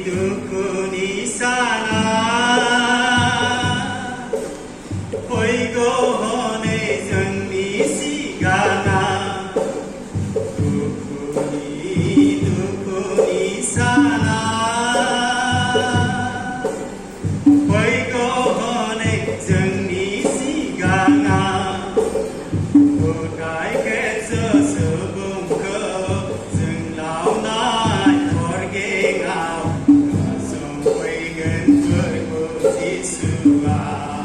두쿠니 사나 보이고 허네 정리 시간아 두쿠니 사나 보이고 허네 정리 시간아 Cái kết sơ sự vùng cơ dừng lão nai khói ghê ngào sông quay gần với cô dĩ sư bà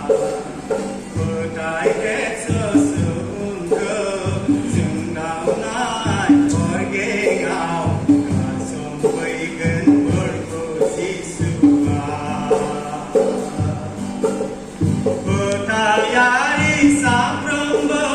cái kết sơ sự vùng cơ dừng lão nai khói ghê ngào sông quay gần với cô dĩ sư bà ta ya đi sám rong bơ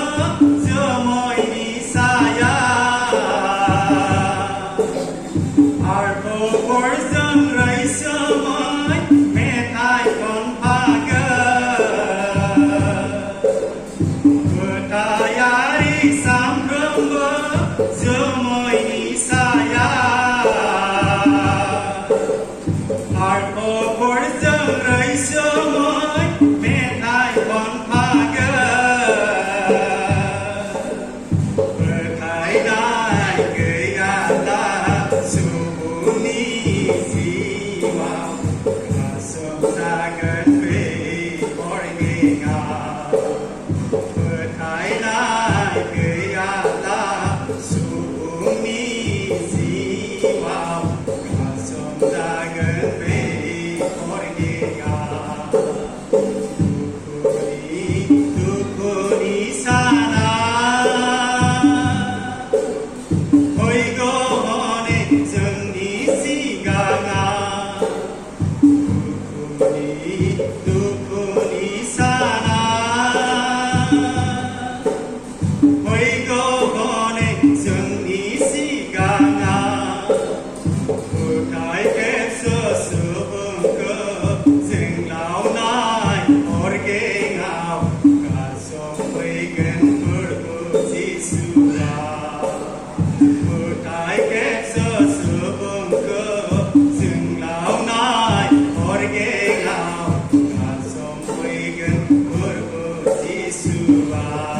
Hãy subscribe